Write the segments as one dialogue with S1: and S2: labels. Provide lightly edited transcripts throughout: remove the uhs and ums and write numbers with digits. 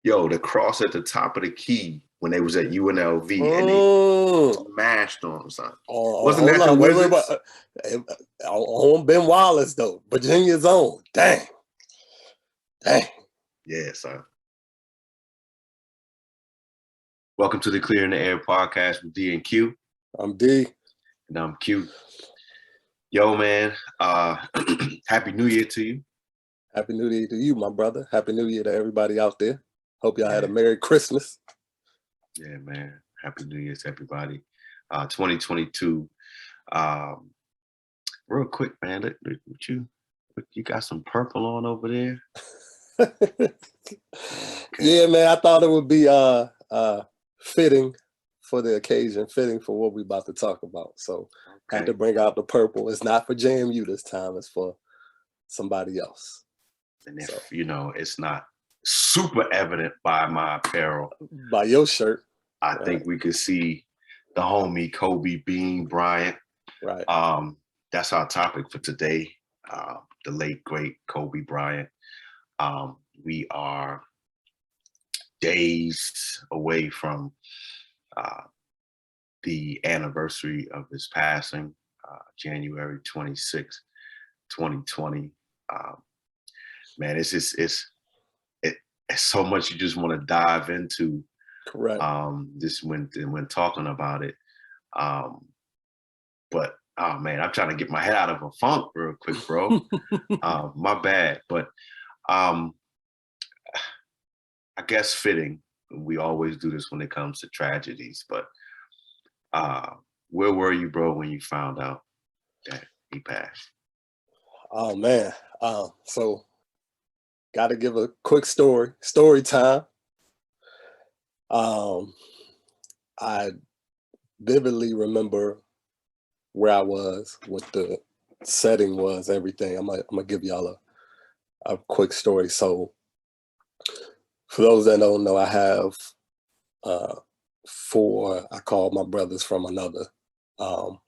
S1: Yo, the cross at the top of the key when they was at UNLV and they smashed on him, son. Wasn't
S2: hold
S1: that the
S2: on,
S1: Wizards?
S2: On Ben Wallace though, Virginia's own. Dang.
S1: Yeah, son. Welcome to the Clear in the Air podcast with D and Q.
S2: I'm D.
S1: And I'm Q. Yo, man, Happy New Year to you.
S2: Happy New Year to you, my brother. Happy New Year to everybody out there. Hope y'all had a Merry Christmas.
S1: Yeah, man. Happy New Year to everybody. 2022. Real quick, man, you got some purple on over there?
S2: Okay. Yeah, man, I thought it would be fitting for the occasion, fitting for what we're about to talk about. So I had to bring out the purple. It's not for JMU this time, it's for somebody else.
S1: And if it's not super evident by my apparel,
S2: by your shirt,
S1: I think we could see the homie Kobe Bean Bryant.
S2: Right.
S1: That's our topic for today. The late great Kobe Bryant. We are days away from the anniversary of his passing, January 26, 2020. Man, it's so much you just want to dive into.
S2: Correct.
S1: This when talking about it. But oh man, I'm trying to get my head out of a funk real quick, bro. My bad. But I guess fitting. We always do this when it comes to tragedies. But where were you, bro, when you found out that he passed?
S2: Oh man. So got to give a quick story time. I vividly remember where I was, what the setting was, everything. I'm gonna give y'all a quick story. So for those that don't know, I have 4, I call my brothers from another. And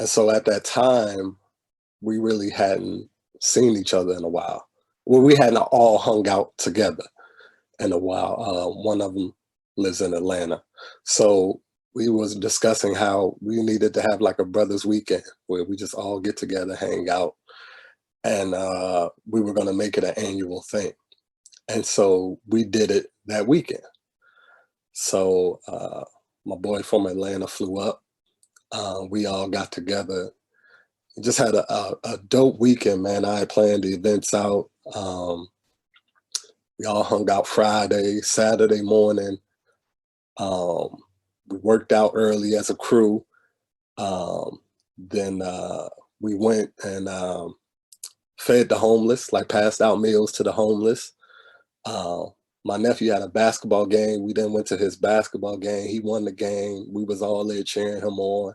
S2: so at that time, we really hadn't seen each other in a while. Well, we hadn't all hung out together in a while. One of them lives in Atlanta. So we was discussing how we needed to have like a brothers weekend where we just all get together, hang out. And we were going to make it an annual thing. And so we did it that weekend. So my boy from Atlanta flew up. We all got together. Just had a dope weekend, man. I had planned the events out. We all hung out Friday, Saturday morning. We worked out early as a crew. Then we went and fed the homeless, like passed out meals to the homeless. My nephew had a basketball game. We then went to his basketball game. He won the game. We was all there cheering him on.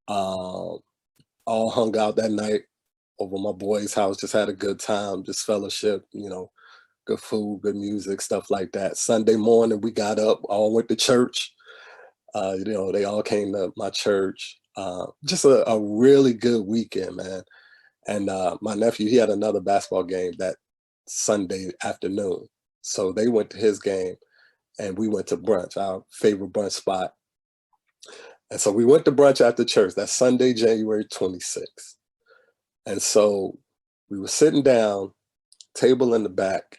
S2: All hung out that night over my boy's house, just had a good time, just fellowship, good food, good music, stuff like that. Sunday morning, we got up, all went to church. They all came to my church. Just a really good weekend, man. And my nephew, he had another basketball game that Sunday afternoon. So they went to his game and we went to brunch, our favorite brunch spot. And so we went to brunch after church. That's Sunday, January 26th. And so we were sitting down, table in the back,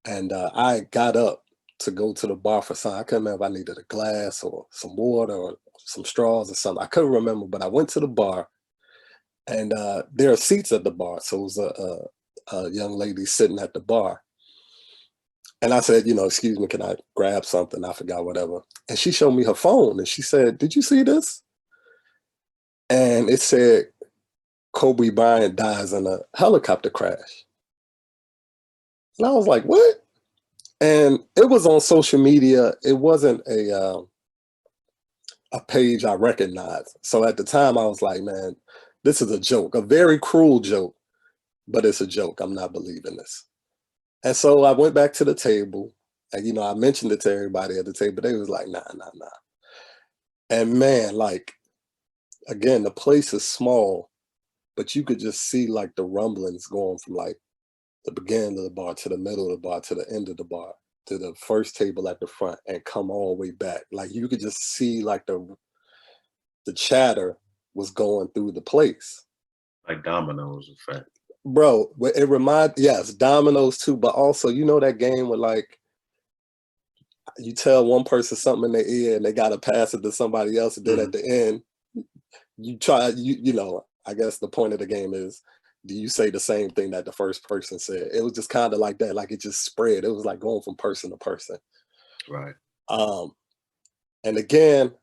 S2: and I got up to go to the bar for something. I couldn't remember if I needed a glass or some water or some straws or something. I couldn't remember, but I went to the bar, and there are seats at the bar. So it was a young lady sitting at the bar. And I said, excuse me, can I grab something? I forgot, whatever. And she showed me her phone and she said, did you see this? And it said, Kobe Bryant dies in a helicopter crash. And I was like, what? And it was on social media. It wasn't a page I recognized. So at the time I was like, man, this is a joke, a very cruel joke, but it's a joke. I'm not believing this. And so I went back to the table and, I mentioned it to everybody at the table. They was like, nah. And man, like, again, the place is small, but you could just see like the rumblings going from like the beginning of the bar to the middle of the bar to the end of the bar. to the first table at the front and come all the way back. Like you could just see like the chatter was going through the place.
S1: Like dominoes effect.
S2: Bro, it yes, dominoes too, but also, you know that game where like you tell one person something in their ear and they gotta pass it to somebody else, and then at the end, you try, you know, I guess the point of the game is, do you say the same thing that the first person said? It was just kind of like that, like it just spread. It was like going from person to person.
S1: Right.
S2: Um, and again,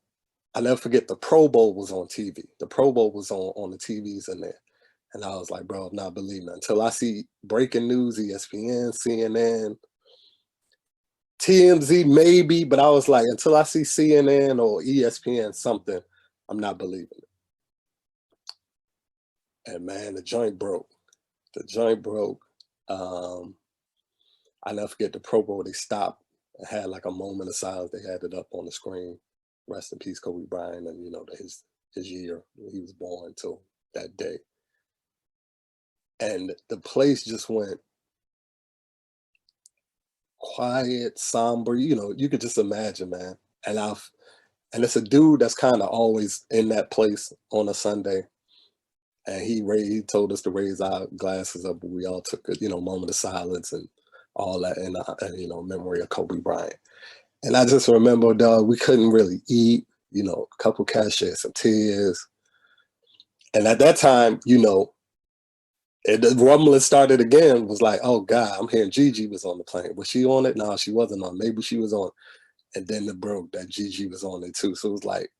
S2: I never forget the Pro Bowl was on TV. The Pro Bowl was on the TVs in there. And I was like, bro, I'm not believing it. Until I see breaking news, ESPN, CNN, TMZ, maybe, but I was like, until I see CNN or ESPN something, I'm not believing it. And man, the joint broke. The joint broke. I never forget the Pro Bowl. They stopped and had like a moment of silence. They had it up on the screen. Rest in peace, Kobe Bryant, and you know his year when he was born till that day. And the place just went quiet, somber. You know, you could just imagine, man. And it's a dude that's kind of always in that place on a Sunday. And he told us to raise our glasses up. We all took a, you know, moment of silence and all that, and you know, memory of Kobe Bryant. And I just remember, dog, we couldn't really eat. You know, a couple cats shed some tears. And at that time, you know, the rumbling started again. Was like, oh God, I'm hearing Gigi was on the plane. Was she on it? No, she wasn't on. Maybe she was on. And then it broke that Gigi was on it too. So it was like,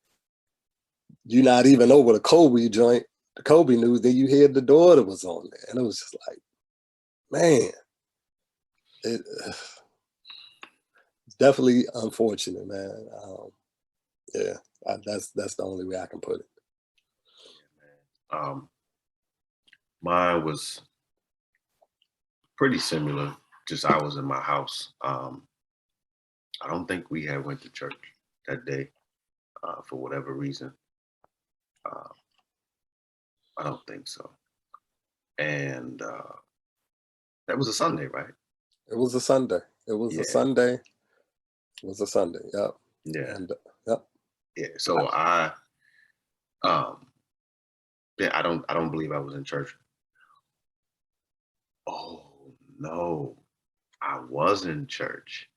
S2: you're not even over the Kobe joint, the Kobe news. Then you hear the daughter was on there, and it was just like, man, it's definitely unfortunate, man. Yeah, that's the only way I can put it.
S1: Mine was pretty similar. Just I was in my house. I don't think we had went to church that day for whatever reason. Uh, I don't think so. And that was a Sunday, right?
S2: It was a Sunday. It was a
S1: Yeah,
S2: Sunday. It was a Sunday. Yep.
S1: yeah,
S2: And yep.
S1: yeah. So um, yeah, I don't believe I was in church. Oh no, I was in church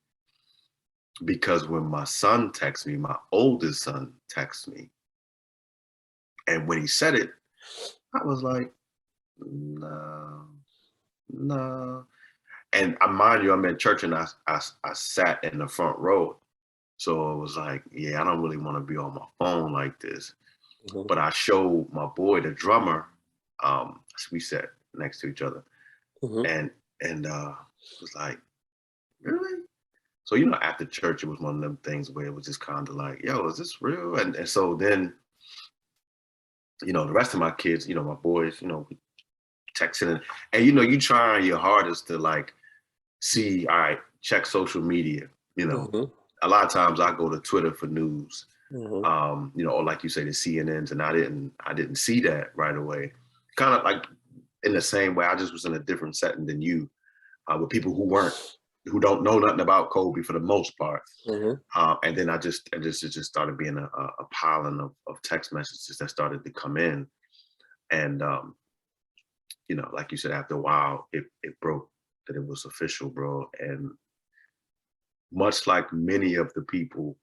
S1: because when my son texted me, my oldest son texted me, and when he said it, I was like, no, no. And I mind you, I'm in church and I sat in the front row. So it was like, yeah, I don't really want to be on my phone like this.
S2: Mhm.
S1: But I showed my boy, the drummer, we sat next to each other,
S2: Mhm.
S1: and was like, really? So, you know, after church, it was one of them things where it was just kind of like, yo, is this real? And so then, you know, the rest of my kids, you know, my boys, you know, we texting and you know, you trying your hardest to like see, all right, check social media. You know,
S2: Mhm.
S1: a lot of times I go to Twitter for news,
S2: Mhm.
S1: you know, or like you say, the CNNs, and I didn't see that right away. Kind of like in the same way, I just was in a different setting than you, with people who don't know nothing about Kobe for the most part.
S2: Mhm.
S1: And then it just started being a piling of text messages that started to come in, and you know, like you said, after a while, it broke that it was official, bro. And much like many of the people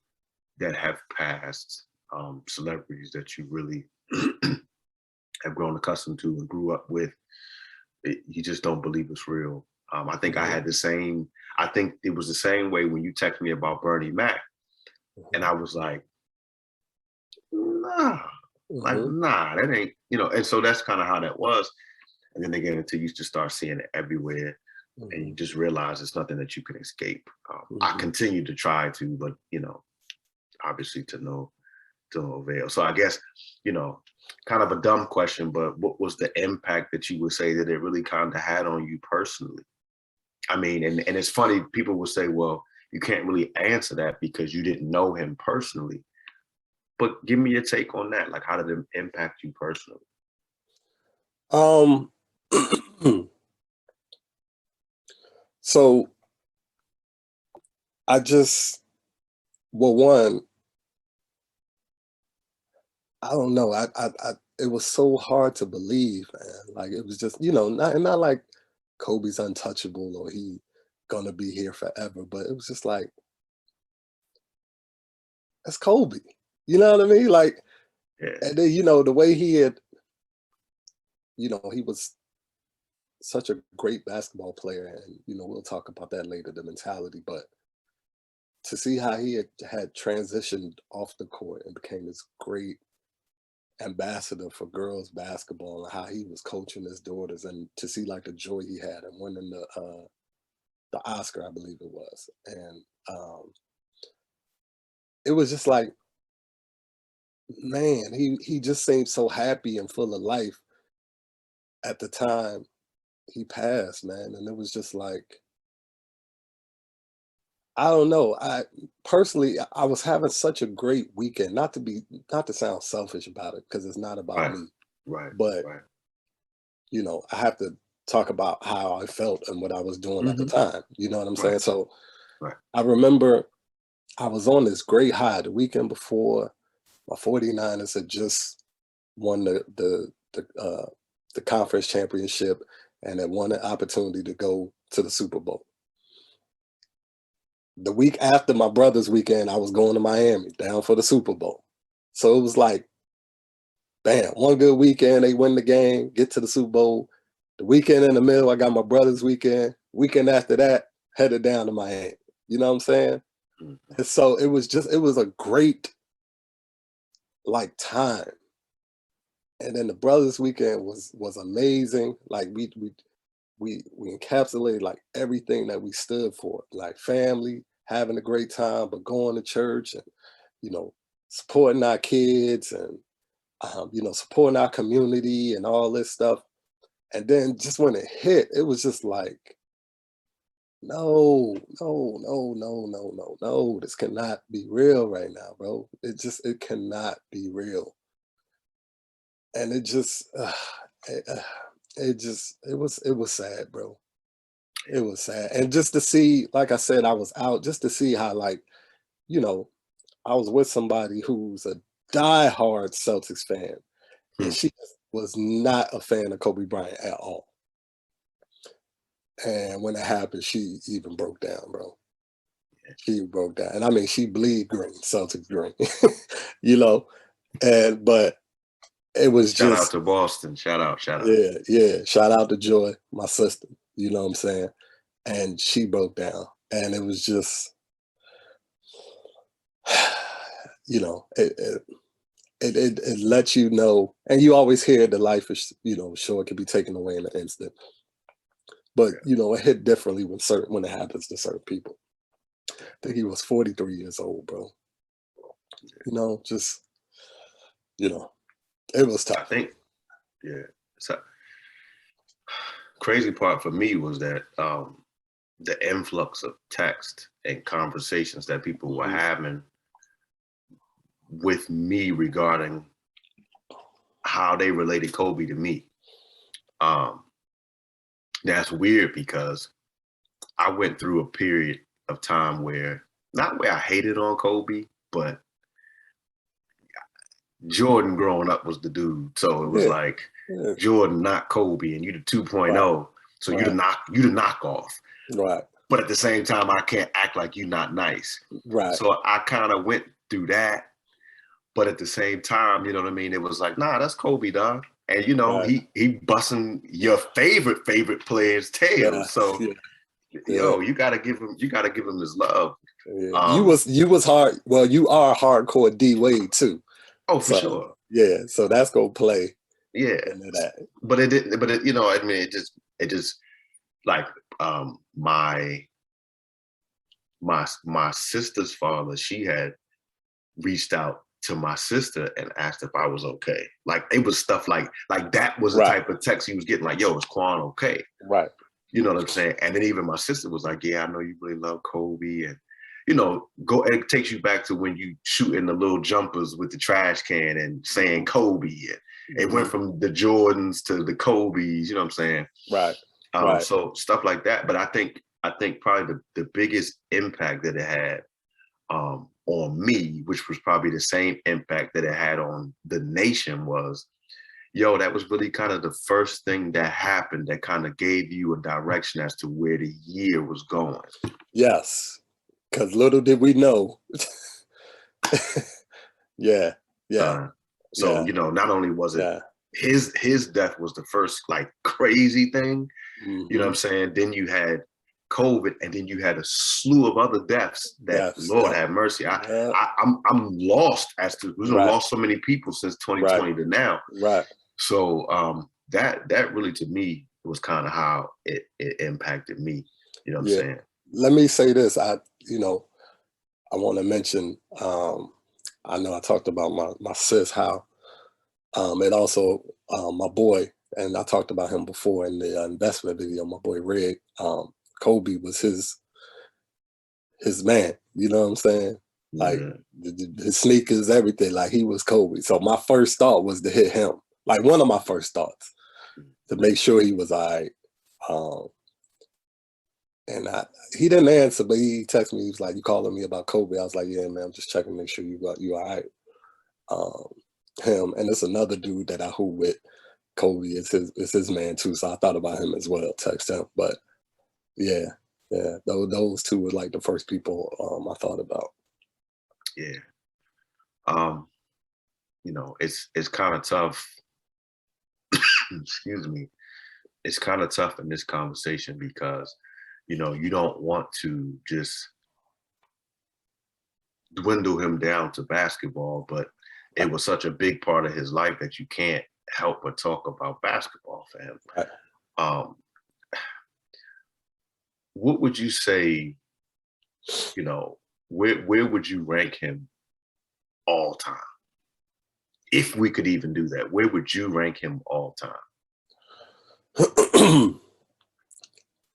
S1: that have passed, celebrities that you really have grown accustomed to and grew up with, you just don't believe it's real. I think I
S2: Mhm.
S1: had the same. I think it was the same way when you text me about Bernie Mac, and
S2: Mhm.
S1: I was nah, like
S2: Mhm.
S1: nah, that ain't, you know. And so that's kind of how that was. And then again, until you just start seeing it everywhere, and you
S2: Mhm.
S1: just realize it's nothing that you can escape. I
S2: Mhm.
S1: continue to try to, but you know, obviously to no avail. So I guess, you know, kind of a dumb question, but what was the impact that you would say that it really kind of had on you personally? I mean, and it's funny, people will say, well, you can't really answer that because you didn't know him personally. But give me your take on that. Like, how did it impact you personally?
S2: Um. So I just, well, one, I don't know. It was so hard to believe, man. Like it was just, not like Kobe's untouchable or he gonna be here forever, but it was just like, that's Kobe. You know what I mean? Like,
S1: Yeah.
S2: and then, the way he had, he was such a great basketball player, and we'll talk about that later, the mentality, but to see how he had transitioned off the court and became this great ambassador for girls basketball, and how he was coaching his daughters, and to see like the joy he had and winning the Oscar, I believe it was. And it was just like, man, he just seemed so happy and full of life at the time he passed, man. And it was just like, I don't know. I personally, I was having such a great weekend. Not to sound selfish about it, because it's not about
S1: Right.
S2: me.
S1: Right.
S2: But
S1: Right.
S2: I have to talk about how I felt and what I was doing at the
S1: Mhm.
S2: time. You know what I'm saying?
S1: Right.
S2: So
S1: Right.
S2: I remember I was on this great high the weekend before. My 49ers had just won the conference championship and had won an opportunity to go to the Super Bowl. The week after my brother's weekend, I was going to Miami down for the Super Bowl. So it was like, bam, one good weekend, they win the game, get to the Super Bowl. The weekend in the middle, I got my brother's weekend. Weekend after that, headed down to Miami. You know what I'm saying?
S1: Mhm.
S2: And so it was a great like time. And then the brothers weekend was amazing. Like we encapsulated like everything that we stood for, like family, having a great time, but going to church and, you know, supporting our kids and, supporting our community and all this stuff. And then just when it hit, it was just like, no, no, no, no, no, no, no. This cannot be real right now, bro. It cannot be real. And it just, it, uh, it was sad, bro. It was sad. And just to see, like I said, I was out just to see how, like, you know, I was with somebody who's a diehard Celtics fan, and
S1: Hmm.
S2: she was not a fan of Kobe Bryant at all. And when it happened, she even broke down, bro. She broke down. And I mean, she bleed green, Celtics green, you know. But it was
S1: Shout out
S2: just,
S1: to Boston. Shout out. Shout out.
S2: yeah, yeah. Shout out to Joy, my sister. You know what I'm saying? And she broke down. And it was just, it lets you know, and you always hear the life is, short, can be taken away in an instant. But
S1: Yeah.
S2: it hit differently when it happens to certain people. I think he was 43 years old, bro. Just, it was
S1: I
S2: tough.
S1: think, yeah. So crazy part for me was that the influx of text and conversations that people were having with me regarding how they related Kobe to me. That's weird because I went through a period of time where, not where I hated on Kobe, but Jordan growing up was the dude. So it was
S2: Yeah,
S1: like
S2: yeah.
S1: Jordan, not Kobe, and you the 2.0.
S2: Right,
S1: So you
S2: right,
S1: the knockoff.
S2: right,
S1: But at the same time, I can't act like you not nice.
S2: right,
S1: So I kind of went through that. But at the same time, you know what I mean? It was like, nah, that's Kobe, dog. And
S2: right.
S1: he busting your favorite player's
S2: Yeah,
S1: tails. So
S2: yeah, yeah,
S1: yo, you gotta give him his love.
S2: yeah.
S1: Um,
S2: You was hard. Well, you are hardcore D Wade too.
S1: oh, for
S2: So
S1: sure.
S2: yeah, so that's gonna play
S1: Yeah.
S2: into that.
S1: But it didn't, but I mean, it just like my sister's father, she had reached out to my sister and asked if I was okay. Like it was stuff like that was the
S2: Right,
S1: type of text he was getting, like, yo, is Quan okay?
S2: right.
S1: You know what I'm saying? And then even my sister was like, yeah, I know you really love Kobe. And, it takes you back to when you shooting the little jumpers with the trash can and saying Kobe. And it went from the Jordans to the Kobe's, you know what I'm saying?
S2: Right, right.
S1: So stuff like that. But I think I think probably the biggest impact that it had on me, which was probably the same impact that it had on the nation, was, yo, that was really kind of the first thing that happened that kind of gave you a direction as to where the year was going.
S2: Yes, because little did we know. Yeah, yeah,
S1: So,
S2: yeah,
S1: you know, not only was it
S2: yeah.
S1: his death was the first like crazy thing, you know what
S2: Hmm.
S1: I'm saying? Then you had COVID, and then you had a slew of other deaths that,
S2: Deaths.
S1: Lord
S2: Yep.
S1: have mercy.
S2: Yeah.
S1: I'm lost as to we've
S2: Right.
S1: lost so many people since
S2: Right.
S1: 2020 to now.
S2: Right.
S1: So that really, to me, was kind of how it impacted me. You know what I'm
S2: Yeah.
S1: saying?
S2: Let me say this. I want to mention. I know I talked about my sis, how it also my boy, and I talked about him before in the investment video. My boy Red, Kobe was his man. You know what I'm saying? Like
S1: Yeah.
S2: his sneakers, everything. Like he was Kobe. So my first thought was to hit him. Like one of my first thoughts to make sure he was all right. Um, and he didn't answer, but he texted me. He was like, "You calling me about Kobe?" I was like, "Yeah, man. I'm just checking, make sure you all right." Um, him and it's another dude that I hoop with. Kobe is his man too. So I thought about him as well. Text him, but yeah, yeah. Those two were like the first people I thought about.
S1: Yeah. Um, you know, it's kind of tough. Excuse me. It's kind of tough in this conversation because, you know, you don't want to just dwindle him down to basketball, but it
S2: Right,
S1: was such a big part of his life that you can't help but talk about basketball for him.
S2: right.
S1: Um, what would you say, you know, where would you rank him all time? If we could even do that, where would you rank him all time?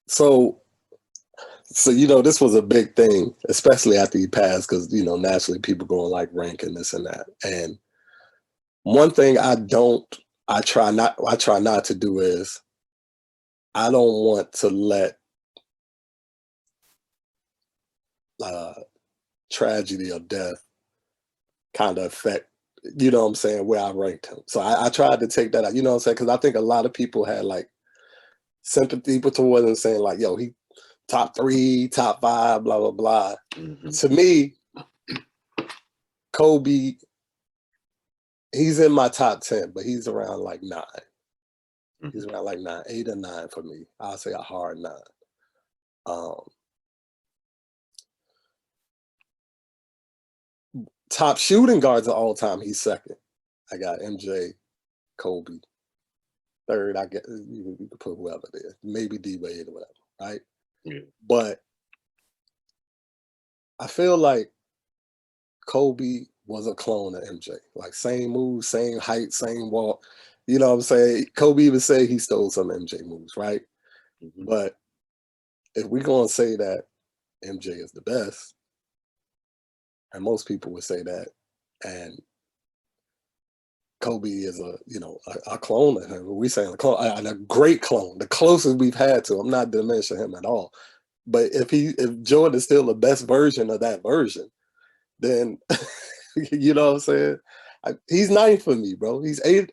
S2: so this was a big thing, especially after he passed, because naturally people going like ranking this and that. And one thing I try not to do is I don't want to let uh, tragedy or death kind of affect, what I'm saying, where I ranked him. So I tried to take that out, what I'm saying, because I think a lot of people had like sympathy towards him, saying like, "Yo, he top 3, top 5, blah blah blah."
S1: Mm-hmm.
S2: To me, Kobe, he's in my top 10, but he's around like 9. He's
S1: Mm-hmm.
S2: around like 9, 8 or 9 for me. I'll say a hard 9. Um, Top shooting guards of all time, he's second. I got MJ, Kobe. Third, I get you can put whoever there, maybe D Wade or whatever, right?
S1: Yeah.
S2: But I feel like Kobe was a clone of MJ. Like same moves, same height, same walk. You know what I'm saying? Kobe even said he stole some MJ moves, right?
S1: Mm-hmm.
S2: But if we're gonna say that MJ is the best, and most people would say that, and Kobe is a clone of him. We saying a clone, and a great clone, the closest we've had to. I'm not diminishing him at all. But if Jordan is still the best version of that version, then you know what I'm saying? He's 9 for me, bro. He's 8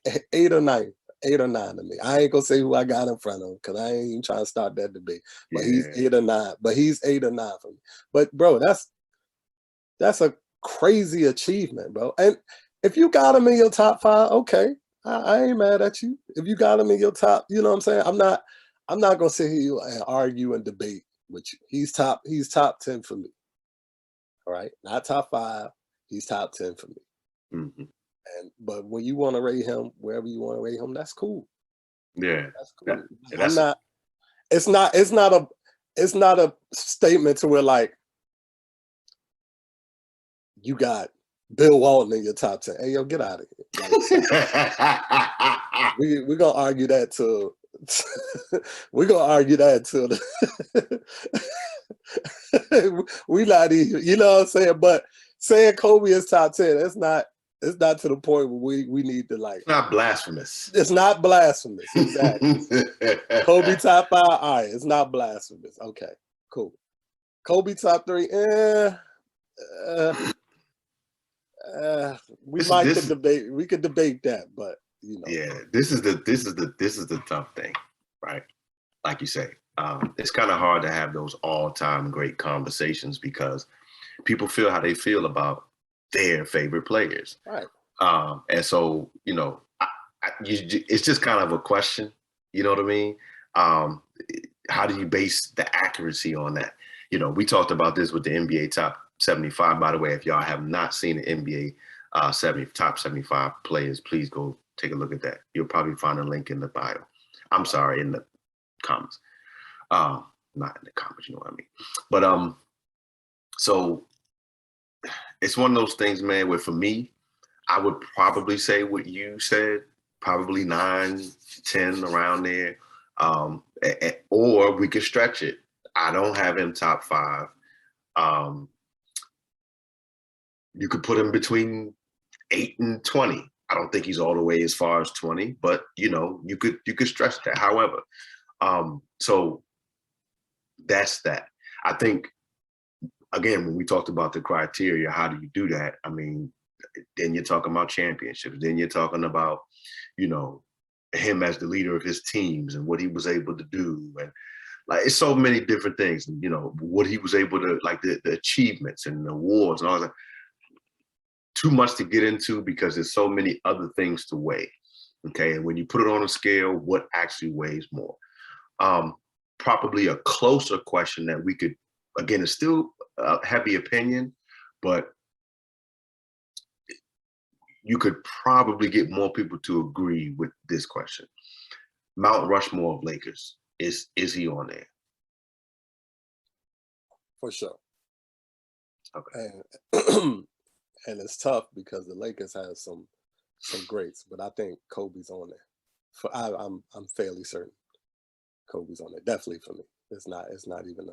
S2: or 9. 8 or 9 to me. I ain't gonna say who I got in front of him because I ain't even trying to start that debate. But he's
S1: Yeah.
S2: 8 or 9. But he's 8 or 9 for me. But bro, that's a crazy achievement, bro. And if you got him in your top 5, okay, I ain't mad at you. If you got him in your top, you know what I'm saying? I'm not gonna sit here and argue and debate with you. He's top 10 for me. All right, not top 5. He's top 10 for me.
S1: Mm-hmm.
S2: But when you want to rate him wherever you want to rate him, that's cool.
S1: Yeah.
S2: That's
S1: That,
S2: cool. I'm
S1: that's
S2: not. It's not a statement to where like you got Bill Walton in your top 10. Hey yo, get out of here. Like, we're gonna argue that till we're gonna argue that till we not even, you know what I'm saying? But saying Kobe is top 10, it's not to the point where we need to like,
S1: not blasphemous.
S2: it's not blasphemous. Exactly. Kobe top 5, all right, it's not blasphemous. Okay. Cool. Kobe top 3. Uh, we
S1: This is
S2: might
S1: this
S2: could debate. We could debate that, but you know,
S1: yeah, this is the tough thing, right? Like you say, it's kind of hard to have those all-time great conversations because people feel how they feel about their favorite players.
S2: right?
S1: And so, it's just kind of a question. You know what I mean? Um, how do you base the accuracy on that? We talked about this with the NBA top 75. By the way, if y'all have not seen the NBA top 75 players, please go take a look at that. You'll probably find a link in the bio. I'm sorry, in the comments. Not in the comments, you know what I mean? But so it's one of those things, man, where for me, I would probably say what you said, probably 9, 10 around there. Or we could stretch it. I don't have him top 5. You could put him between 8 and 20. I don't think he's all the way as far as 20, but you could stretch that. However, so that's that. I think again, when we talked about the criteria, how do you do that? I mean, then you're talking about championships. Then you're talking about, him as the leader of his teams and what he was able to do. And like, it's so many different things, and, what he was able to, like the achievements and the awards and all that. Too much to get into because there's so many other things to weigh. Okay. And when you put it on a scale, what actually weighs more? Probably a closer question that we could, again, it's still a heavy opinion, but you could probably get more people to agree with this question. Mount Rushmore of Lakers, is he on there?
S2: For sure.
S1: Okay.
S2: And it's tough because the Lakers have some greats, but I think Kobe's on there. I'm fairly certain Kobe's on there. Definitely for me. It's not even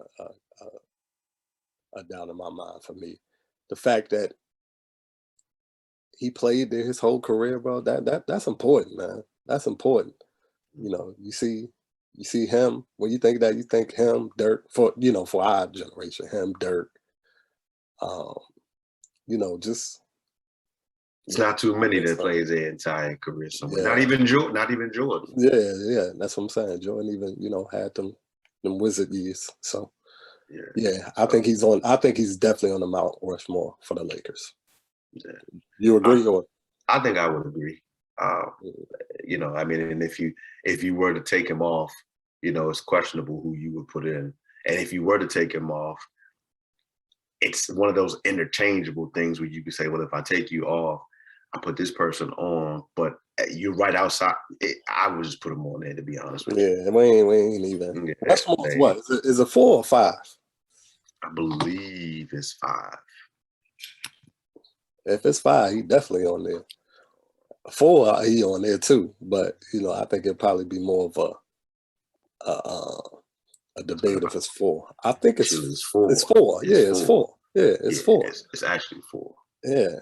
S2: a doubt in my mind for me. The fact that he played there his whole career, bro, that's important, man. That's important. You see him, when you think that, you think him, Dirk, for our generation, him, Dirk, just
S1: It's not too many that
S2: stuff.
S1: plays their entire career somewhere.
S2: Yeah.
S1: Not even Jordan.
S2: Yeah, that's what I'm saying. Jordan even, had them wizard years. So yeah, I think he's definitely on the Mount Rushmore for the Lakers.
S1: Yeah.
S2: You agree?
S1: I think I would agree. I mean, and if you were to take him off, it's questionable who you would put in. And if you were to take him off, it's one of those interchangeable things where you can say, well, if I take you off, I put this person on, but you're right outside. I would just put him on there, to be honest with you.
S2: Yeah, we ain't even. Rushmore's what? Is it 4 or 5?
S1: I believe it's 5.
S2: If it's 5, he definitely on there. 4, he on there too. But I think it'd probably be more of a debate if it's 4. I think it's
S1: 4.
S2: It's 4. Yeah, it's 4. Yeah, it's 4.
S1: It's actually 4.
S2: Yeah,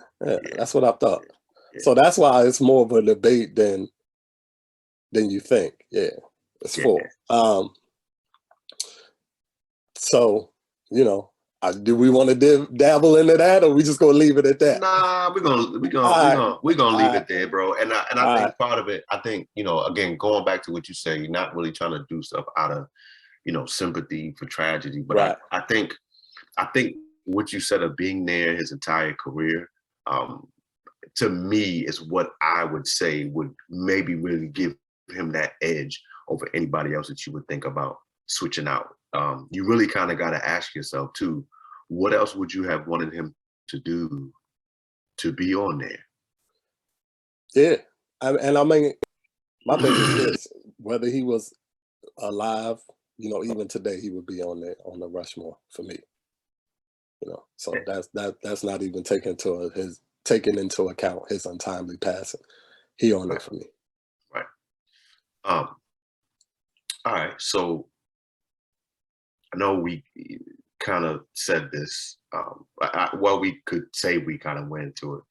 S2: that's what I thought. Yeah. So that's why it's more of a debate than you think. Yeah, it's 4. So do we want to dabble into that, or we just gonna leave it at that?
S1: Nah, we're gonna leave it there, bro. And I think part of it, again, going back to what you say, you're not really trying to do stuff out of sympathy for tragedy, but
S2: right.
S1: I think what you said of being there his entire career, to me, is what I would say would maybe really give him that edge over anybody else that you would think about switching out. You really kind of got to ask yourself too, what else would you have wanted him to do to be on there?
S2: Yeah, and I mean, my thing is this: whether he was alive, even today, he would be on the Rushmore for me. So that's not even taking into account his untimely passing. He on there for me.
S1: Right. All right. So I know we kind of said this. We could say we kind of went into it.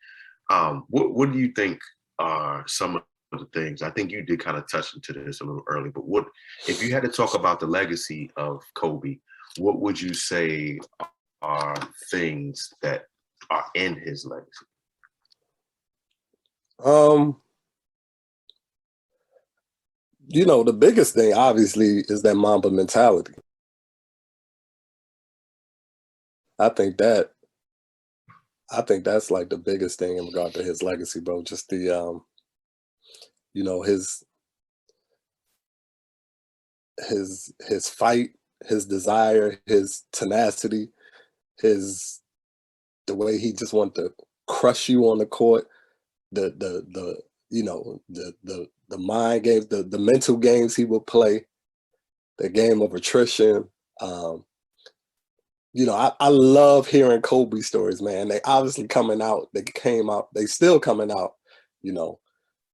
S1: What do you think are some of the things? I think you did kind of touch into this a little early, but what if you had to talk about the legacy of Kobe? what would you say are things that are in his legacy?
S2: You know, the biggest thing obviously is that Mamba mentality. I think that's like the biggest thing in regard to his legacy, bro. Just the you know, his fight, his desire, his tenacity, the way he just wanted to crush you on the court, the you know, the mind games, the mental games he would play, the game of attrition. You know, I love hearing Kobe stories, man. They obviously coming out, they still coming out, you know.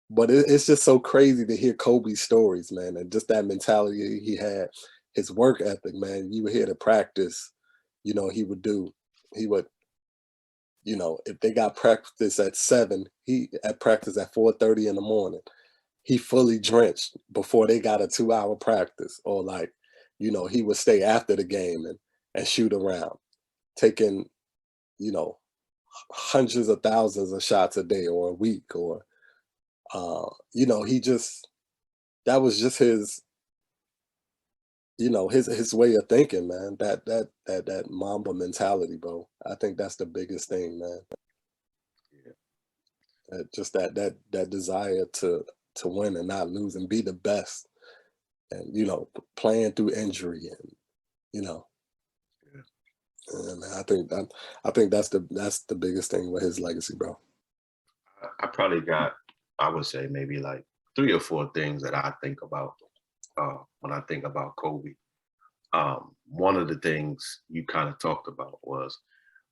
S2: But it's just so crazy to hear Kobe's stories, man, and just that mentality he had, his work ethic, man. You would hear the practice, you know, he would, you know, if they got practice at 7, he at practice at 4:30 in the morning. He fully drenched before they got a 2-hour practice, or like, you know, he would stay after the game and shoot around, taking, you know, hundreds of thousands of shots a day or a week, or you know, that was just his, you know, his way of thinking, man. That Mamba mentality, bro. I think that's the biggest thing, man.
S1: Yeah.
S2: Just that desire to win and not lose and be the best, and you know, playing through injury, and you know,
S1: Yeah.
S2: and I think that's the biggest thing with his legacy, bro.
S1: I probably got, I would say maybe like 3 or 4 things that I think about when I think about Kobe. One of the things you kind of talked about was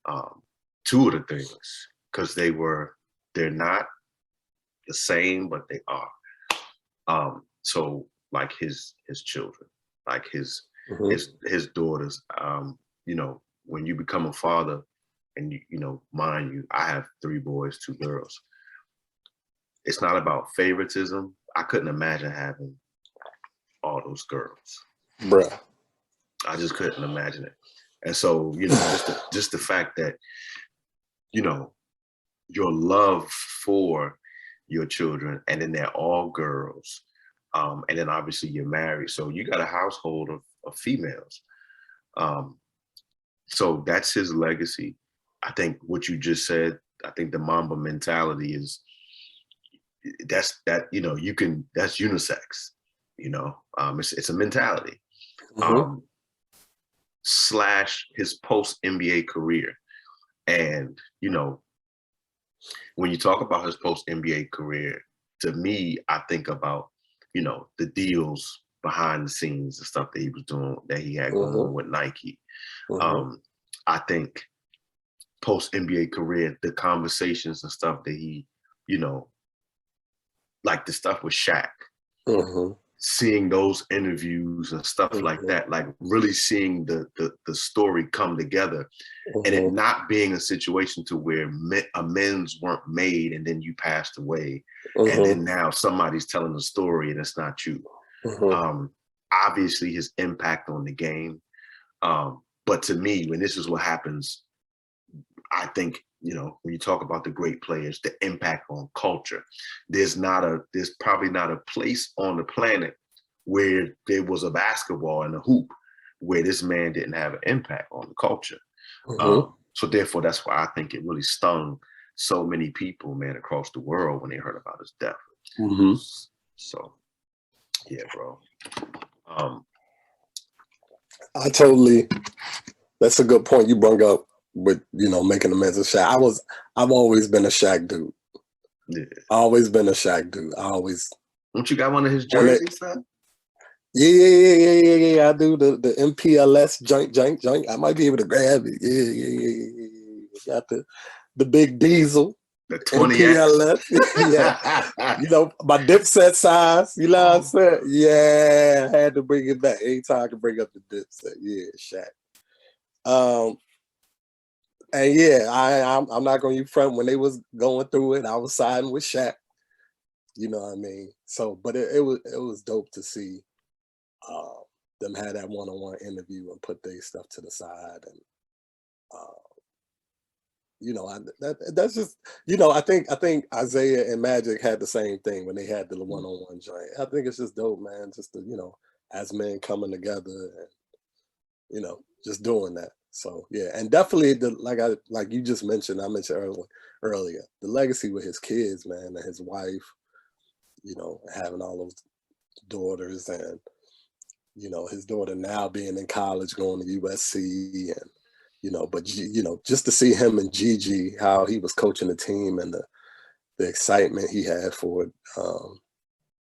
S1: um, 2 of the things, because they're not the same, but they are. So like his children, like
S2: Hmm.
S1: his daughters. You know, when you become a father, and you know, mind you, I have 3 boys, 2 girls. It's not about favoritism. I couldn't imagine having all those girls.
S2: Bruh.
S1: I just couldn't imagine it. And so, you know, just the fact that, you know, your love for your children, and then they're all girls, and then obviously you're married, so you got a household of females. Um, so that's his legacy. I think what you just said. I think the Mamba mentality is that, you know, you can, that's unisex. You know, it's a mentality.
S2: Hmm.
S1: Um, slash his post NBA career, and you know, when you talk about his post NBA career, to me, I think about, you know, the deals behind the scenes, the stuff that he was doing, that he had going
S2: Hmm.
S1: on with Nike.
S2: Hmm.
S1: Um, I think post NBA career, the conversations and stuff that he, you know, like the stuff with Shaq,
S2: Hmm.
S1: seeing those interviews and stuff like
S2: Hmm.
S1: that, like really seeing the story come together, and it
S2: Hmm.
S1: not being a situation to where amends weren't made and then you passed away, and
S2: Hmm.
S1: then now somebody's telling the story and it's not you.
S2: Hmm.
S1: um Obviously his impact on the game, but to me, when this is what happens, I think, you know, when you talk about the great players, the impact on culture, there's probably not a place on the planet where there was a basketball and a hoop where this man didn't have an impact on the culture.
S2: Hmm.
S1: So therefore, that's why I think it really stung so many people, man, across the world when they heard about his death.
S2: Hmm.
S1: So yeah, bro. Um,
S2: I totally. That's a good point you brought up with, you know, making amends with Shaq. I've always been a Shaq dude.
S1: yeah.
S2: Always been a Shaq dude. I always
S1: Don't you got one of his
S2: when it.
S1: jerseys, son?
S2: Yeah. I do the MPLS joint. I might be able to grab it. Yeah. Got the big diesel
S1: The 20X.
S2: MPLS. Yeah. You know, my Dipset size. You know what I'm
S1: Oh,
S2: saying? Yeah. I had to bring it back. Anytime I can bring up the Dipset. Yeah, Shaq. Um, and yeah, I'm not gonna use front when they was going through it. I was siding with Shaq. You know what I mean? So, but it was dope to see. them had that one-on-one interview and put their stuff to the side. And that's just, I think Isaiah and Magic had the same thing when they had the one-on-one joint. I think it's just dope, man. Just to, as men coming together and just doing that. So yeah, and definitely like you just mentioned, I mentioned earlier, the legacy with his kids, man, and his wife, having all those daughters, and his daughter now being in college, going to USC, and but just to see him and Gigi, how he was coaching the team, and the excitement he had for it.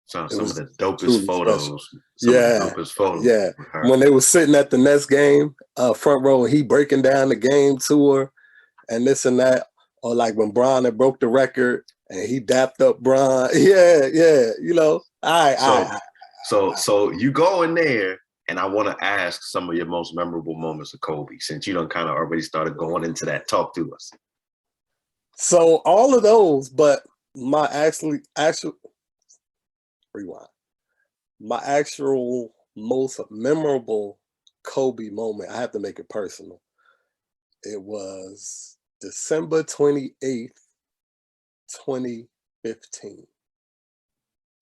S1: Some
S2: It
S1: of
S2: was
S1: the dopest
S2: truly
S1: photos.
S2: special.
S1: Some of the
S2: Yeah,
S1: dopest photos.
S2: yeah.
S1: with her.
S2: When they were sitting at the Nets game, front row, he breaking down the game to her and this and that. Or like when Bron had broke the record and he dapped up Bron. Yeah, yeah.
S1: So you go in there, and I want to ask some of your most memorable moments of Kobe, since you done kind of already started going into that. Talk to us.
S2: So all of those, but my actual rewind. My actual most memorable Kobe moment, I have to make it personal. It was December 28th, 2015,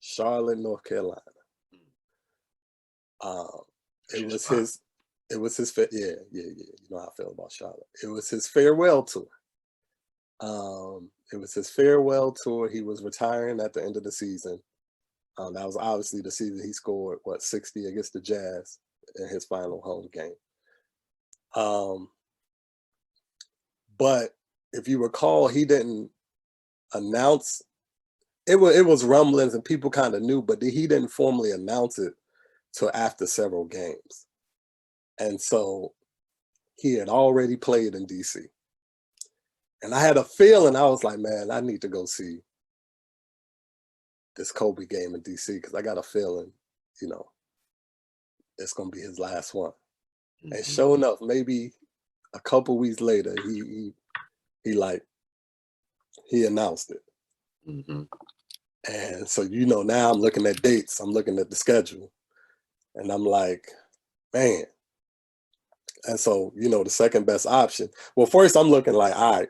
S2: Charlotte, North Carolina. It was his yeah. You know how I feel about Charlotte. It was his farewell tour. It was his farewell tour. He was retiring at the end of the season. That was obviously the season he scored 60 against the Jazz in his final home game. But if you recall, he didn't announce it. Was rumblings and people kind of knew, but he didn't formally announce it till after several games. And so he had already played in DC. And I had a feeling, I was like, man, I need to go see this Kobe game in DC, because I got a feeling, it's gonna be his last one. Mm-hmm. And sure enough, maybe a couple weeks later, he announced it.
S1: Mm-hmm.
S2: And so now I'm looking at dates, I'm looking at the schedule, and I'm like, man. And so the second best option. Well, first I'm looking like, all right,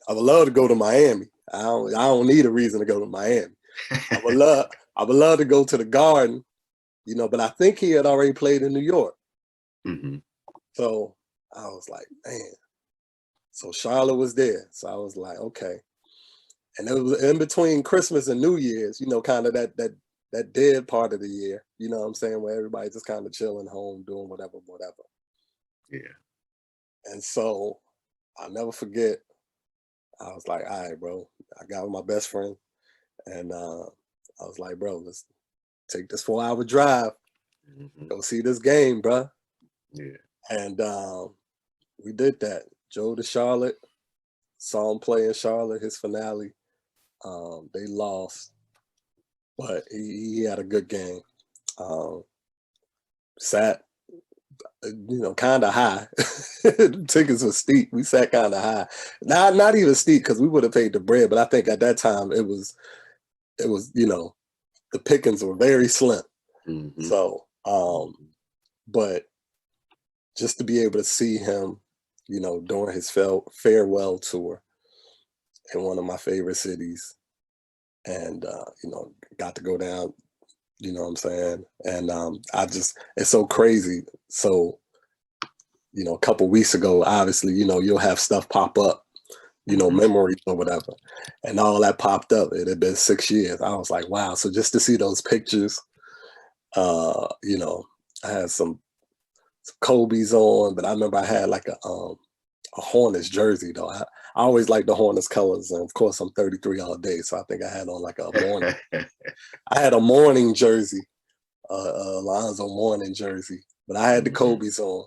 S2: I would love to go to Miami. I don't need a reason to go to Miami. I would love to go to the Garden, but I think he had already played in New York.
S1: Mm-hmm.
S2: So I was like, man. So Charlotte was there. So I was like, okay. And it was in between Christmas and New Year's, kind of that dead part of the year, you know what I'm saying, where everybody's just kind of chilling home, doing whatever.
S1: Yeah.
S2: And so I'll never forget, I was like, all right, bro. I got with my best friend, and I was like, bro, let's take this 4-hour drive, go see this game, bro.
S1: Yeah.
S2: And we did that. Drove to Charlotte, saw him play in Charlotte, his finale. They lost, but he had a good game. Sat, kind of high. Tickets were steep. We sat kind of high. Not even steep, because we would have paid the bread, but I think at that time it was, the pickings were very slim.
S1: Mm-hmm.
S2: So, but just to be able to see him, during his farewell tour in one of my favorite cities, and got to go down, you know what I'm saying? And it's so crazy. So, a couple weeks ago, obviously, you'll have stuff pop up, memories or whatever. And all that popped up. It had been 6 years. I was like, wow. So just to see those pictures, I had some Kobe's on, but I remember I had like a Hornets jersey though. I always liked the Hornets colors, and of course I'm 33 all day, so I think I had on like a morning. I had a morning jersey, Alonzo morning jersey, but I had the Kobe's on.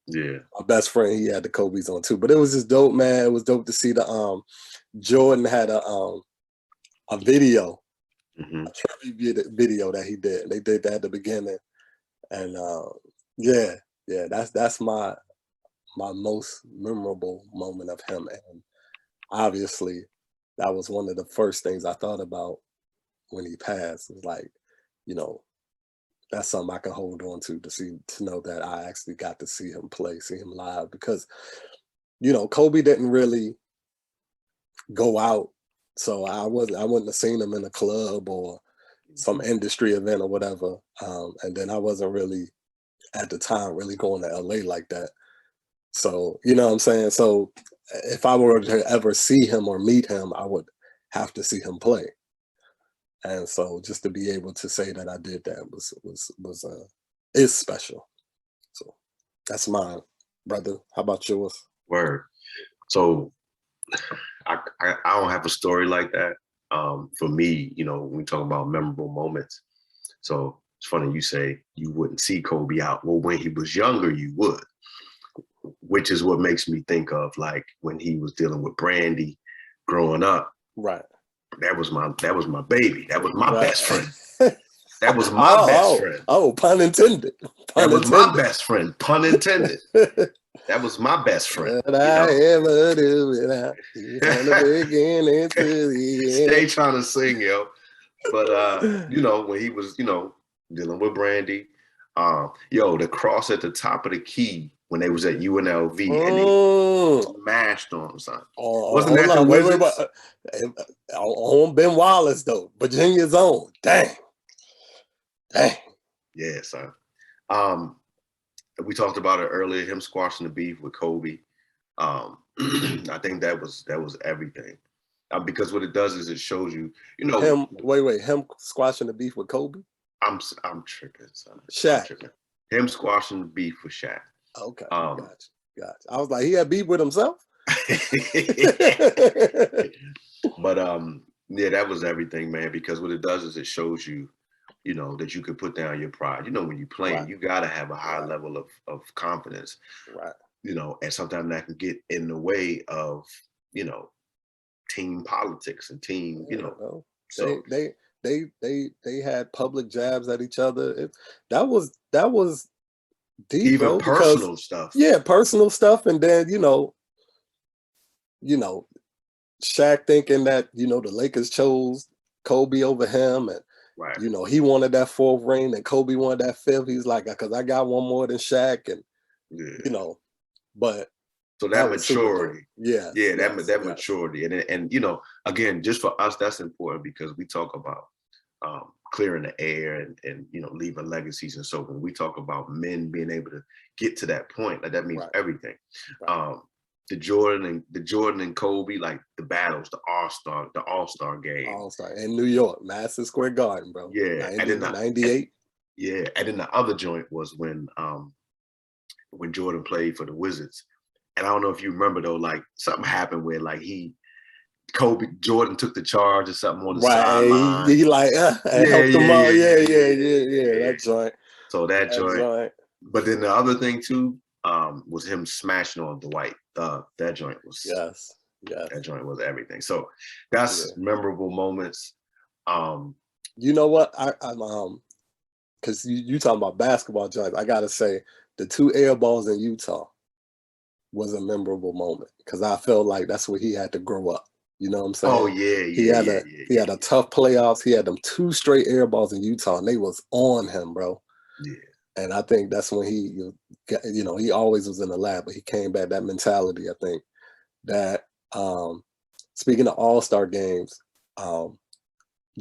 S1: Yeah,
S2: my best friend, he had the Kobe's on too. But it was just dope, man. It was dope to see the Jordan had a video, a tribute video that he did. They did that at the beginning, and that's my most memorable moment of him. And obviously that was one of the first things I thought about when he passed. It was like, that's something I can hold on to know that I actually got to see him play, see him live. Because Kobe didn't really go out, so I wouldn't have seen him in a club or some industry event or whatever. And then I wasn't really at the time really going to LA like that. So you know what I'm saying. So if I were to ever see him or meet him, I would have to see him play. And so just to be able to say that I did that was is special. So that's mine, brother. How about yours?
S1: Word. So I don't have a story like that. For me, when we talk about memorable moments, so it's funny you say you wouldn't see Kobe out. Well, when he was younger, you would, which is what makes me think of like when he was dealing with Brandy growing up.
S2: Right.
S1: That was my baby. That was my
S2: Right.
S1: best friend. That was my best friend.
S2: Oh, pun intended.
S1: That was my best friend. Pun intended. That was my best friend.
S2: What I ever do without you from the beginning to the end.
S1: Stay trying to sing, yo. But when he was, dealing with Brandy, the cross at the top of the key when they was at UNLV and they smashed on something. Wasn't that the Wizards?
S2: On Ben Wallace though, Virginia's own. Dang.
S1: Yeah, son. We talked about it earlier, him squashing the beef with Kobe. I think that was everything. Because what it does is it shows you,
S2: him squashing the beef with Kobe.
S1: I'm tripping, son.
S2: Shaq.
S1: Tripping. Him squashing the beef with Shaq.
S2: Okay, gotcha. I was like, he had beef with himself.
S1: But yeah, that was everything, man. Because what it does is it shows you, that you could put down your pride. When you play, you gotta have a high level of confidence.
S2: Right.
S1: And sometimes that can get in the way of, team politics and team, So
S2: they had public jabs at each other. That was deep,
S1: even
S2: bro,
S1: personal stuff.
S2: Yeah, personal stuff, and then Shaq thinking that the Lakers chose Kobe over him, and
S1: right.
S2: He wanted that 4th ring, and Kobe wanted that 5th. He's like, because I got one more than Shaq, and but.
S1: So that maturity,
S2: that
S1: maturity, and again, just for us, that's important because we talk about clearing the air and leaving legacies, and so when we talk about men being able to get to that point, like that means everything. Right. The Jordan and Kobe, like the battles, the All-Star game,
S2: All-Star in New York, Madison Square Garden, bro.
S1: Yeah,
S2: 98.
S1: Yeah, and then the other joint was when Jordan played for the Wizards. And I don't know if you remember though, like something happened where like Jordan took the charge or something on the sideline.
S2: He like helped him out. Yeah. That joint.
S1: So that joint. But then the other thing too was him smashing on Dwight. That joint was That joint was everything. So that's memorable moments.
S2: You know what? I'm because you talking about basketball joints. I gotta say the 2 air balls in Utah was a memorable moment because I felt like that's where he had to grow up. You know what I'm saying?
S1: Oh yeah,
S2: he had a tough playoffs. He had them 2 straight air balls in Utah, and they was on him, bro.
S1: Yeah.
S2: And I think that's when he always was in the lab, but he came back. That mentality, I think that. Speaking of All-Star games,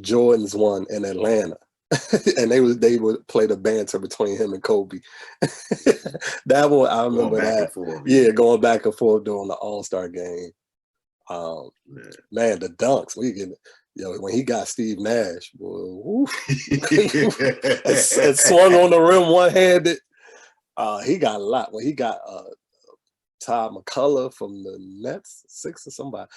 S2: Jordan's won in Atlanta. And they would play the banter between him and Kobe. That one I remember that. Going back and forth during the All-Star game. Man, the dunks when he got Steve Nash, boy, and swung on the rim one-handed. He got a lot. When he got Todd McCullough from the Nets, 6 or somebody.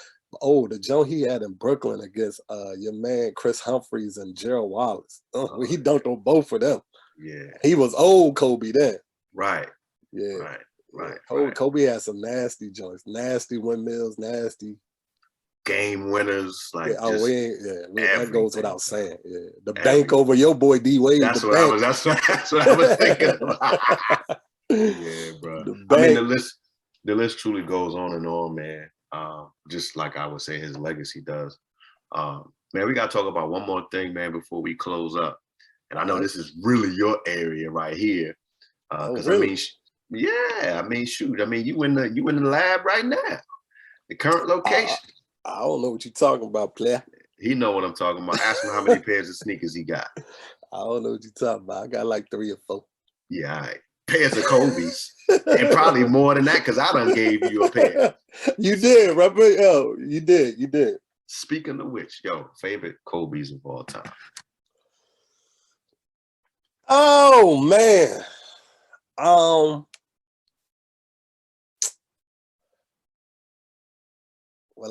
S2: Oh, the joint he had in Brooklyn against your man Chris Humphries and Gerald Wallace. He dunked on both of them.
S1: Yeah.
S2: He was old Kobe then.
S1: Right.
S2: Yeah.
S1: Right.
S2: Kobe had some nasty joints, nasty windmills, nasty
S1: game winners. Like
S2: that goes without saying. Yeah. The bank over your boy D Wade.
S1: That's what I was thinking about. Yeah, bro. I mean the list truly goes on and on, man. Just like I would say his legacy does. Man, we gotta talk about one more thing, man, before we close up. And I know this is really your area right here. Because I mean, yeah, I mean, shoot, I mean, you in the lab right now, the current location.
S2: I don't know what you're talking about, player.
S1: He know what I'm talking about. Ask him how many pairs of sneakers he got.
S2: I don't know what you're talking about. I got like 3 or 4.
S1: Yeah, all right. Pairs of Kobe's. And probably more than that, because I done gave you a pair.
S2: You did, Robert. Yo, you did.
S1: Speaking of which, yo, favorite Kobe's of all time.
S2: Oh man. Well,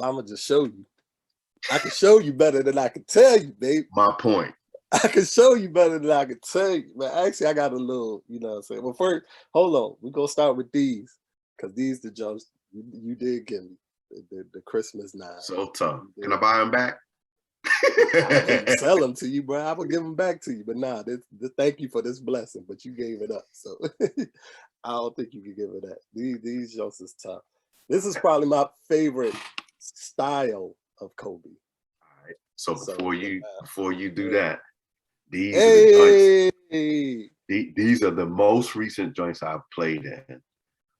S2: I'm gonna just show you. I can show you better than I can tell you, babe.
S1: My point.
S2: I can show you better than I can tell you. But actually, I got a little, you know what I'm saying? Well, first, hold on. We're gonna start with these, because these the jumps you did give me. The Christmas 9.
S1: So tough. Can I buy them back?
S2: I can sell them to you, bro. I will give them back to you. But nah, thank you for this blessing, but you gave it up. So I don't think you can give it that. These jumps is tough. This is probably my favorite style of Kobe.
S1: All right. So before you do that, these
S2: are
S1: the joints. These are the most recent joints I've played in.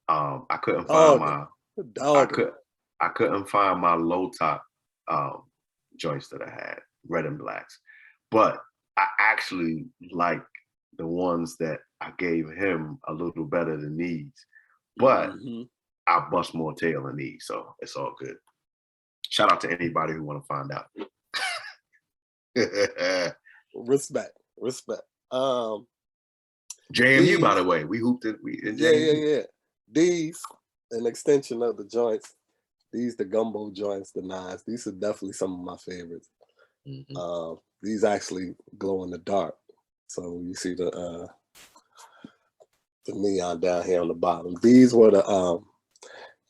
S1: I couldn't find I couldn't find my low top joints that I had, red and blacks. But I actually like the ones that I gave him a little better than these. But I bust more tail than these, so it's all good. Shout out to anybody who want to find out.
S2: Respect.
S1: JMU, by the way, we hooped it.
S2: Yeah. These, an extension of the joints. These, the gumbo joints, the 9s. These are definitely some of my favorites. These actually glow in the dark. So you see the neon down here on the bottom. These were the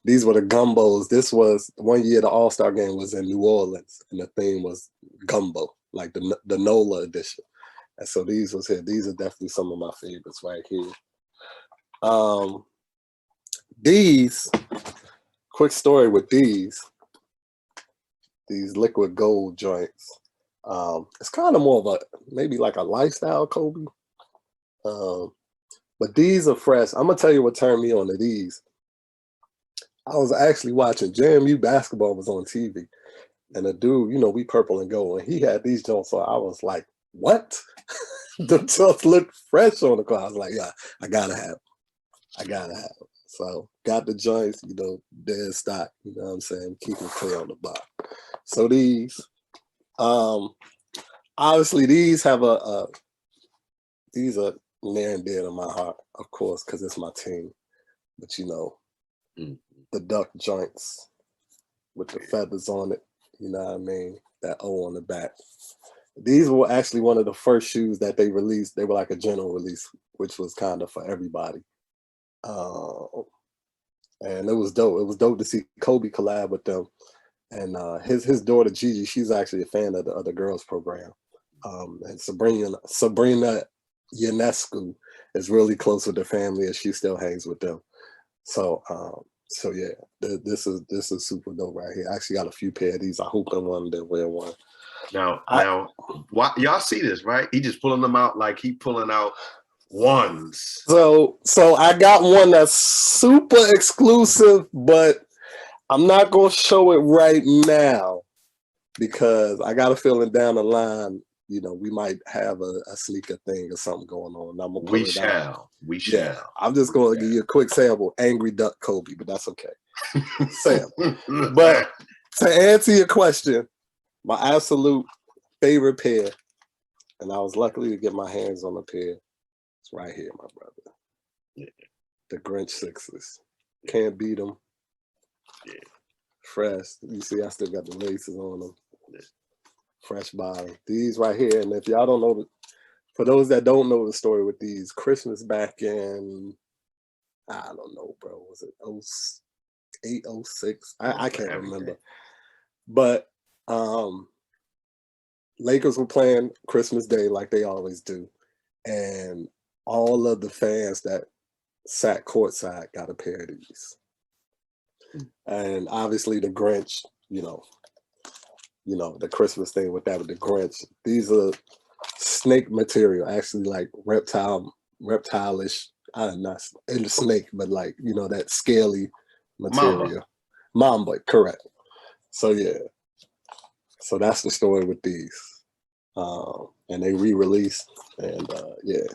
S2: gumbos. This was one year the All-Star game was in New Orleans, and the theme was gumbo, like the NOLA edition. And so these was here. These are definitely some of my favorites right here. These, quick story with these liquid gold joints. It's kind of more of maybe like a lifestyle Kobe. But these are fresh. I'm gonna tell you what turned me on to these. I was actually watching JMU basketball was on TV, and a dude, we purple and gold, and he had these joints. So I was like, what? The joints looked fresh on the car. I was like, yeah, I gotta have them. So got the joints, dead stock, you know what I'm saying? Keep it clear on the box. So these, obviously these have these are near and dear to my heart, of course, because it's my team. But the duck joints with the feathers on it, you know what I mean? That O on the back. These were actually one of the first shoes that they released. They were like a general release, which was kind of for everybody. And it was dope. It was dope to see Kobe collab with them. And his daughter Gigi, she's actually a fan of the other girls program. And Sabrina Ionescu is really close with the family, and she still hangs with them. So yeah, this is super dope right here. I actually got a few pair of these. I hope I wanted to wear one.
S1: Now, y'all see this, right? He just pulling them out like he pulling out ones.
S2: So I got one that's super exclusive, but I'm not gonna show it right now because I got a feeling down the line, we might have a sneaker thing or something going on. I'm gonna pull it out.
S1: We shall.
S2: I'm just gonna give you a quick sample. Angry Duck Kobe, but that's okay. Sample. But to answer your question, my absolute favorite pair, and I was lucky to get my hands on a pair. It's right here, my brother.
S1: Yeah.
S2: The Grinch 6s. Can't beat them.
S1: Yeah.
S2: Fresh. You see, I still got the laces on them. Yeah. Fresh bottom. These right here, and if y'all don't know, for those that don't know the story with these, Christmas back in, I don't know, bro, was it 08, 06? I can't remember. But Lakers were playing Christmas Day like they always do. And all of the fans that sat courtside got a pair of these. And obviously the Grinch, the Christmas thing with that with the Grinch. These are snake material, actually like reptile-ish. Not in the snake, but like that scaly
S1: Mamba.
S2: material. Mamba, correct. So yeah, so that's the story with these, and they re-released, and yeah.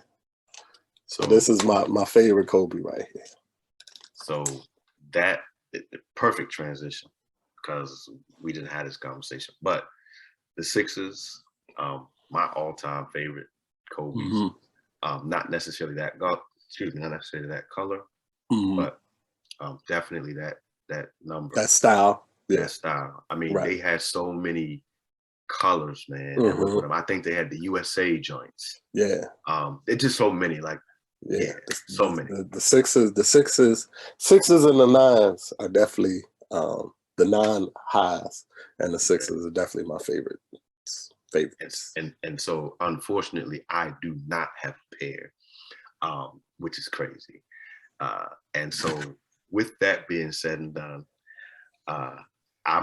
S2: So this is my favorite Kobe right here.
S1: So that perfect transition, because we didn't have this conversation. But the Sixers, my all-time favorite Kobe's, not necessarily that not necessarily that color, but definitely that number,
S2: that style. Yeah.
S1: That style. I mean,
S2: Right.
S1: they had so many colors, man, that went with them. I think they had the USA joints.
S2: Yeah.
S1: It's just so many, like so many.
S2: The Sixers and the nines are definitely the nine highs, and the Sixers are definitely my favorites.
S1: And so unfortunately, I do not have a pair, which is crazy. And so with that being said and done, I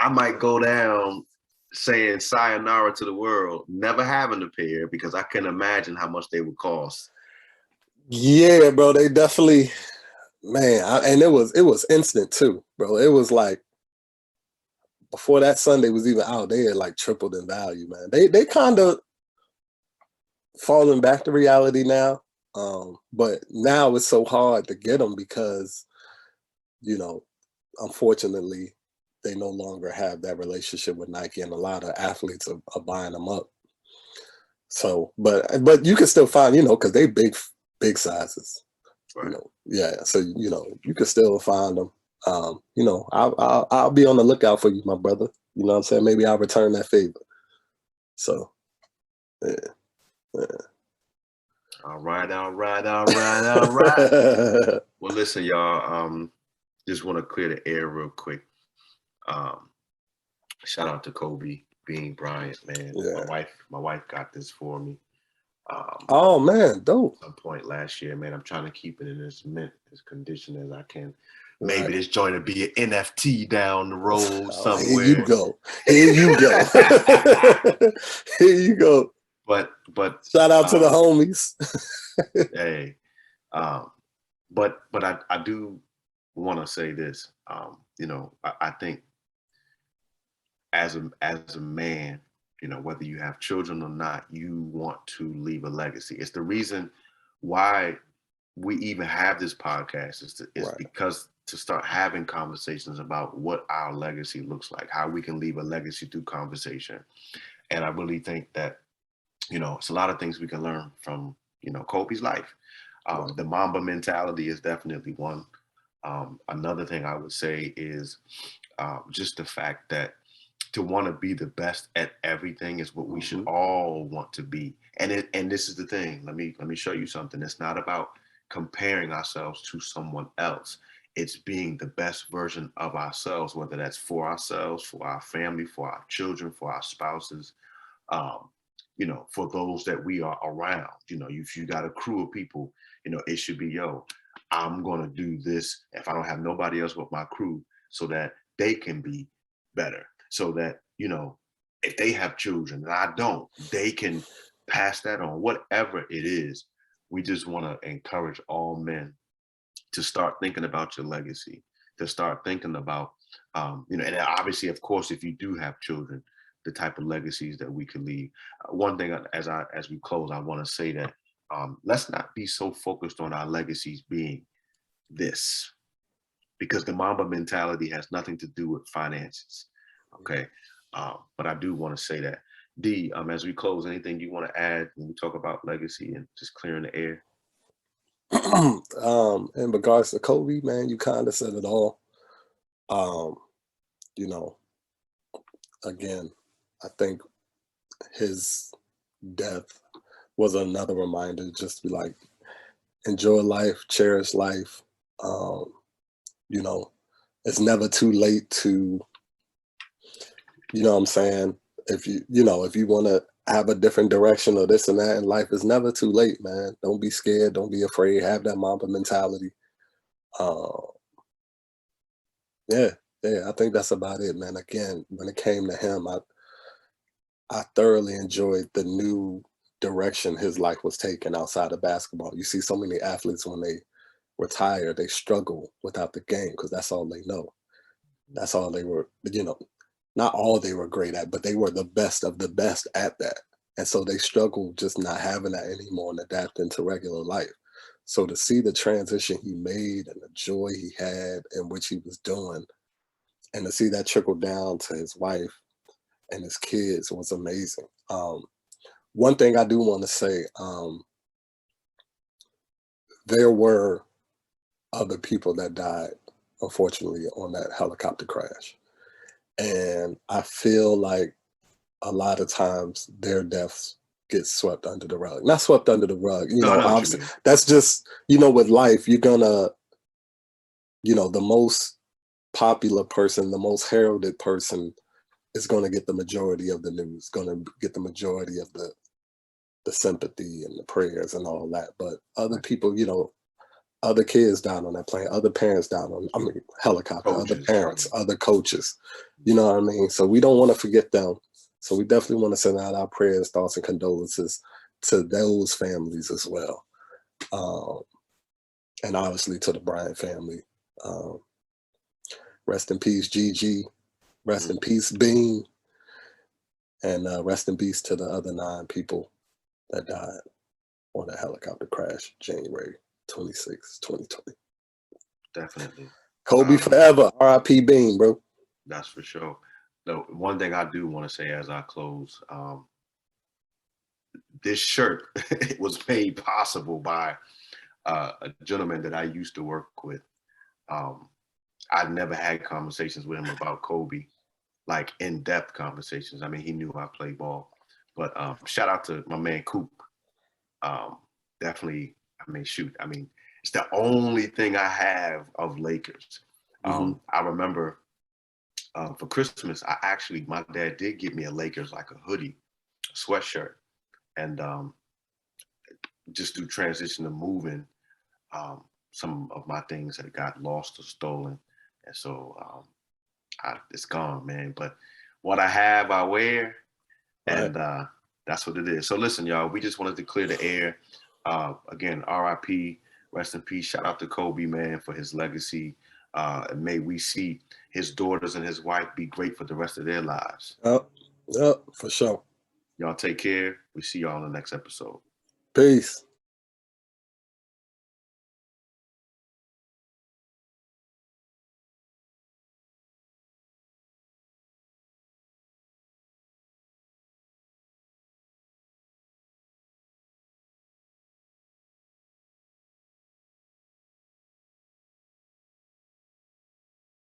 S1: might go down saying sayonara to the world, never having a pair, because I can imagine how much they would cost.
S2: Yeah, bro, they definitely, man, and it was instant too, bro. It was like before that Sunday was even out, they had like tripled in value, man. They kind of falling back to reality now, but now it's so hard to get them because, unfortunately, they no longer have that relationship with Nike, and a lot of athletes are buying them up. So, but you can still find, because they big sizes,
S1: Right.
S2: Yeah. So you can still find them. I'll be on the lookout for you, my brother. You know what I'm saying? Maybe I'll return that favor. So, yeah.
S1: All right. Well, listen, y'all. Just want to clear the air real quick. Shout out to Kobe Bean Bryant, man. Yeah. My wife got this for me.
S2: Oh man, dope.
S1: At some point last year, man. I'm trying to keep it in as condition as I can. Maybe this joint will be an NFT down the road somewhere.
S2: Here you go. Here you go.
S1: But
S2: shout out to the homies.
S1: Hey, but I do want to say this. I think as a man, whether you have children or not, you want to leave a legacy. It's the reason why we even have this podcast is because to start having conversations about what our legacy looks like, how we can leave a legacy through conversation. And I really think that, it's a lot of things we can learn from, Kobe's life. The Mamba mentality is definitely one. Another thing I would say is just the fact that to want to be the best at everything is what we should all want to be. And this is the thing. Let me show you something. It's not about comparing ourselves to someone else. It's being the best version of ourselves, whether that's for ourselves, for our family, for our children, for our spouses, for those that we are around. If you got a crew of people, it should be, I'm going to do this if I don't have nobody else but my crew, so that they can be better. So that, if they have children and I don't, they can pass that on, whatever it is. We just want to encourage all men to start thinking about your legacy, to start thinking about, and obviously, of course, if you do have children, the type of legacies that we can leave. One thing as we close, I want to say that let's not be so focused on our legacies being this, because the Mamba mentality has nothing to do with finances. Okay. But I do want to say that. D, as we close, anything you want to add when we talk about legacy and just clearing the air?
S2: In regards to Kobe, man, you kind of said it all. Again, I think his death was another reminder, just to be like, enjoy life, cherish life. It's never too late to, what I'm saying? If you want to have a different direction or this and that in life, it's never too late, man. Don't be scared. Don't be afraid. Have that Mamba mentality. Yeah, I think that's about it, man. Again, when it came to him, I thoroughly enjoyed the new direction his life was taking outside of basketball. You see so many athletes when they retire, they struggle without the game because that's all they know. That's all they were, not all they were great at, but they were the best of the best at that. And so they struggle just not having that anymore and adapting to regular life. So to see the transition he made and the joy he had in which he was doing, and to see that trickle down to his wife and his kids was amazing. One thing I do want to say, there were other people that died, unfortunately, on that helicopter crash. And I feel like a lot of times their deaths get swept under the rug. Not swept under the rug,
S1: No, I know what you
S2: obviously,
S1: mean.
S2: that's just, with life, you're gonna, the most popular person, the most heralded person is going to get the majority of the news, going to get the majority of the sympathy and the prayers and all that. But other people, other kids down on that plane, other parents down on, helicopter, other
S1: Coaches,
S2: parents, other coaches, you know what I mean? So we don't want to forget them. So we definitely want to send out our prayers, thoughts, and condolences to those families as well. And obviously to the Bryant family. Rest in peace, Gigi. Rest in peace, Bean. And rest in peace to the other 9 people that died on that helicopter crash, January 26, 2020.
S1: Definitely.
S2: Kobe forever. R.I.P. Bean, bro.
S1: That's for sure. No, one thing I do want to say as I close, this shirt was made possible by a gentleman that I used to work with. I've never had conversations with him about Kobe, like in-depth conversations. I mean, he knew I played ball, but shout out to my man Coop. Definitely, it's the only thing I have of Lakers. I remember for Christmas, my dad did get me a Lakers, like a hoodie, a sweatshirt, and just through transition of moving, some of my things had got lost or stolen, and so it's gone, man. But what I have, I wear, and that's what it is. So listen, y'all, we just wanted to clear the air. Again, RIP, rest in peace. Shout out to Kobe, man, for his legacy. And may we see his daughters and his wife be great for the rest of their lives.
S2: Yep, for sure.
S1: Y'all take care. We see y'all in the next episode.
S2: Peace.